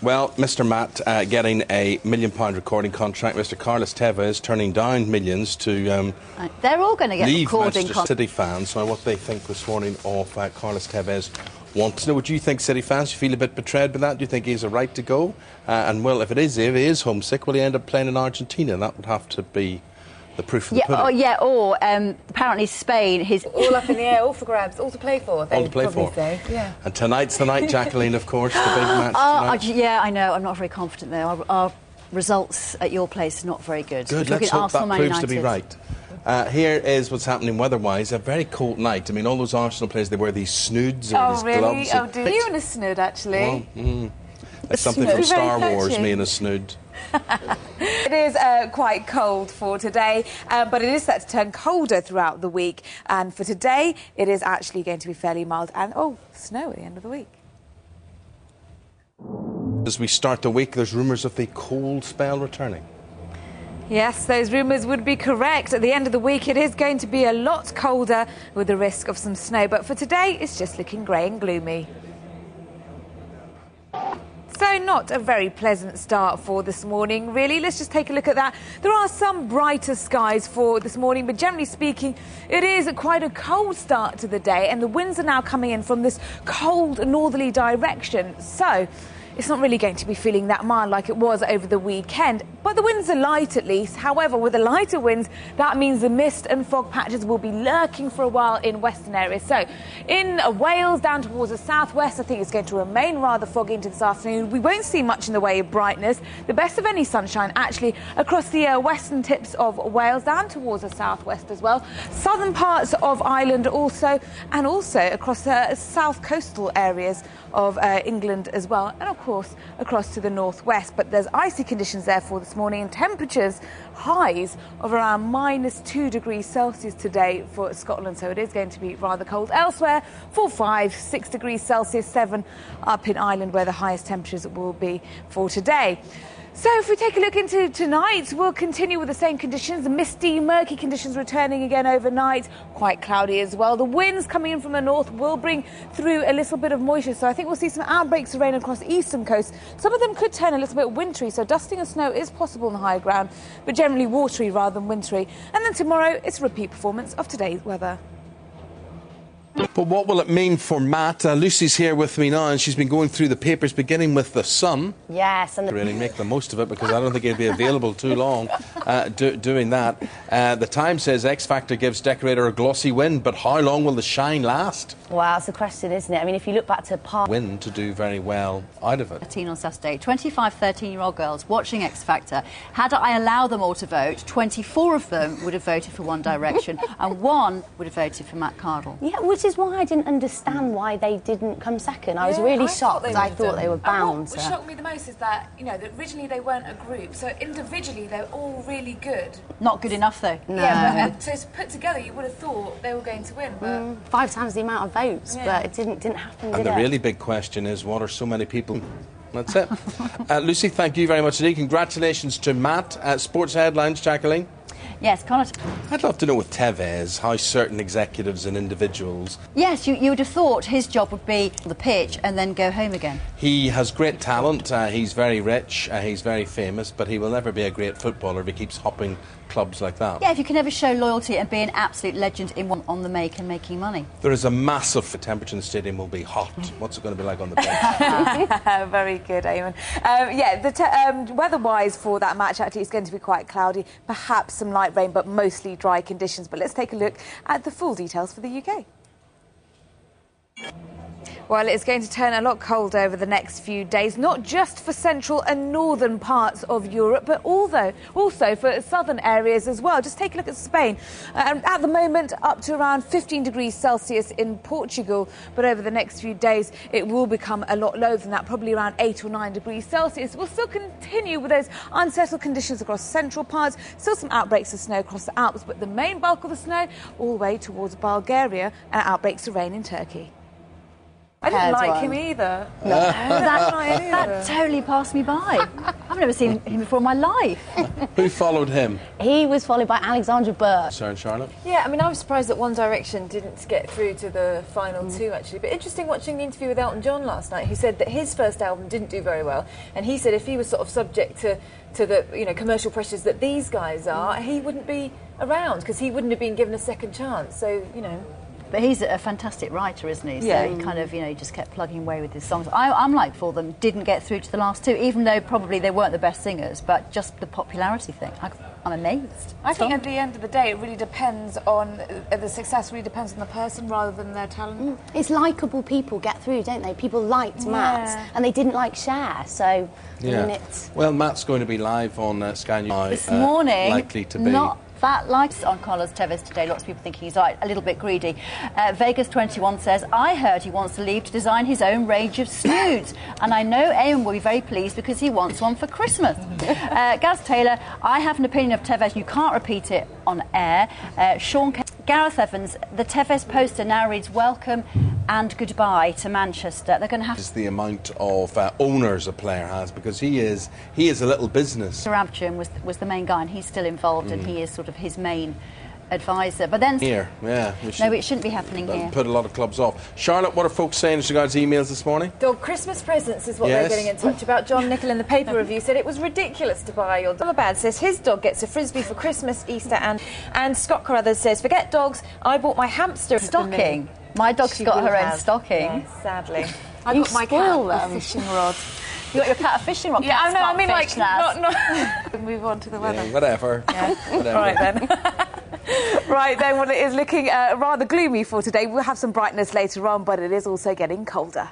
Well, Mr. Matt getting a £1 million recording contract. Mr. Carlos Tevez turning down millions to they're all going to get leave recording Manchester City fans. So what they think this morning of Carlos Tevez. Want to know, what do you think, City fans? You feel a bit betrayed by that? Do you think he has a right to go? And, well, if he is homesick, will he end up playing in Argentina? That would have to be the proof of the pudding. Or apparently Spain, all up in the air, all for grabs, all to play for. All to play for. Say. Yeah. And tonight's the night, Jacqueline, of course, the big match tonight. Yeah, I know. I'm not very confident, though. Our results at your place are not very good. Good, let's hope that proves to be right. Here is what's happening weather-wise. A very cold night. I mean, all those Arsenal players, they wear these snoods or these gloves. Oh, do you in a snood, actually? Well, that's something from Star Wars, me in a snood. It is quite cold for today, but it is set to turn colder throughout the week. And for today, it is actually going to be fairly mild and, snow at the end of the week. As we start the week, there's rumours of the cold spell returning. Yes, those rumours would be correct. At the end of the week, it is going to be a lot colder with the risk of some snow. But for today, it's just looking grey and gloomy. So not a very pleasant start for this morning, really. Let's just take a look at that. There are some brighter skies for this morning, but generally speaking, it is quite a cold start to the day, and the winds are now coming in from this cold northerly direction. So it's not really going to be feeling that mild like it was over the weekend, but the winds are light at least. However, with the lighter winds, that means the mist and fog patches will be lurking for a while in western areas. So in Wales, down towards the southwest, I think it's going to remain rather foggy into this afternoon. We won't see much in the way of brightness. The best of any sunshine actually across the western tips of Wales, down towards the southwest as well. Southern parts of Ireland also, and also across the south coastal areas of England as well, and of course across to the northwest. But there's icy conditions there for this morning, and temperatures highs of around -2 degrees Celsius today for Scotland, so it is going to be rather cold. Elsewhere, 4, 5, 6 degrees Celsius, 7 up in Ireland, where the highest temperatures will be for today. So if we take a look into tonight, we'll continue with the same conditions. The misty, murky conditions returning again overnight. Quite cloudy as well. The winds coming in from the north will bring through a little bit of moisture. So I think we'll see some outbreaks of rain across the eastern coast. Some of them could turn a little bit wintry, so dusting and snow is possible on the higher ground, but generally watery rather than wintry. And then tomorrow, it's a repeat performance of today's weather. But what will it mean for Matt? Lucy's here with me now, and she's been going through the papers, beginning with The Sun. Yes. And really make the most of it, because I don't think he'll be available too long doing that. The Times says X Factor gives decorator a glossy win, but how long will the shine last? Well, that's the question, isn't it? I mean, if you look back to win to do very well out of it. 13 on Saturday. 25 13-year-old girls watching X Factor. Had I allowed them all to vote, 24 of them would have voted for One Direction, and 1 would have voted for Matt Cardle. Yeah, which is why I didn't understand why they didn't come second. I was really shocked because I thought they were bound. What shocked me the most is that, that originally they weren't a group, so individually they're all really good. Not good enough, though. No. Yeah, but so put together, you would have thought they were going to win, but 5 times the amount of votes, but it didn't happen. And the really big question is, what are so many people? That's it. Lucy, thank you very much indeed. Congratulations to Matt. Sports headlines, Jacqueline. Yes, Connor. I'd love to know with Tevez how certain executives and individuals... Yes, you would have thought his job would be the pitch and then go home again. He has great talent, he's very rich, he's very famous, but he will never be a great footballer if he keeps hopping clubs like that. Yeah, if you can never show loyalty and be an absolute legend in one on the make and making money. There is a massive temperature in the stadium will be hot. What's it going to be like on the pitch? Very good, Eamon. Weather-wise for that match, actually, it's going to be quite cloudy, perhaps some light rain, but mostly dry conditions. But let's take a look at the full details for the UK. Well, it's going to turn a lot colder over the next few days, not just for central and northern parts of Europe, but also for southern areas as well. Just take a look at Spain. At the moment, up to around 15 degrees Celsius in Portugal, but over the next few days, it will become a lot lower than that, probably around 8 or 9 degrees Celsius. We'll still continue with those unsettled conditions across central parts, still some outbreaks of snow across the Alps, but the main bulk of the snow all the way towards Bulgaria, and outbreaks of rain in Turkey. I didn't haired like one. him either. No, that totally passed me by. I've never seen him before in my life. Who followed him? He was followed by Alexandra Burke. Sarah and Charlotte? Yeah, I mean, I was surprised that One Direction didn't get through to the final two, actually. But interesting watching the interview with Elton John last night, who said that his first album didn't do very well. And he said if he was sort of subject to the, you know, commercial pressures that these guys are, he wouldn't be around because he wouldn't have been given a second chance. So, you know... But he's a fantastic writer, isn't he? So Yeah. he kind of, you know, just kept plugging away with his songs. I'm like for them, didn't get through to the last two, even though probably they weren't the best singers, but just the popularity thing. I'm amazed. I think at the end of the day, it really depends on the success. Really depends on the person rather than their talent. It's likeable people get through, don't they? People liked Matt, and they didn't like Cher, so I mean, it's... Well, Matt's going to be live on Sky News This morning, likely to be. not that likes on Carlos Tevez today. Lots of people thinking he's a little bit greedy. Vegas 21 says, I heard he wants to leave to design his own range of snoods. And I know Eamon will be very pleased because he wants one for Christmas. Gaz Taylor, I have an opinion of Tevez. You can't repeat it on air. Gareth Evans, the Tevez poster now reads, welcome and goodbye to Manchester. They're going to have Is the amount of owners a player has, because he is a little business. Rabcham was the main guy, and he's still involved, and he is sort of his main advisor. But then Here, yeah. no, it shouldn't be happening here. Put a lot of clubs off. Charlotte, what are folks saying as regards emails this morning? Dog Christmas presents is what Yes. they're getting in touch about. John Nichol in the paper review said it was ridiculous to buy your dog. Bad says his dog gets a frisbee for Christmas, Easter, and Scott Carruthers says, forget dogs, I bought my hamster Stocking. My dog's She got will her own have. stocking. Yeah, sadly. I got my cat spoil a them. fishing rod. You got your cat a fishing rod. Yeah, I Cats know. I can't mean, like, fish, Naz. not. Move on to the weather. Yeah, whatever. Whatever. Right then. Right then, well, it is looking rather gloomy for today. We'll have some brightness later on, but it is also getting colder.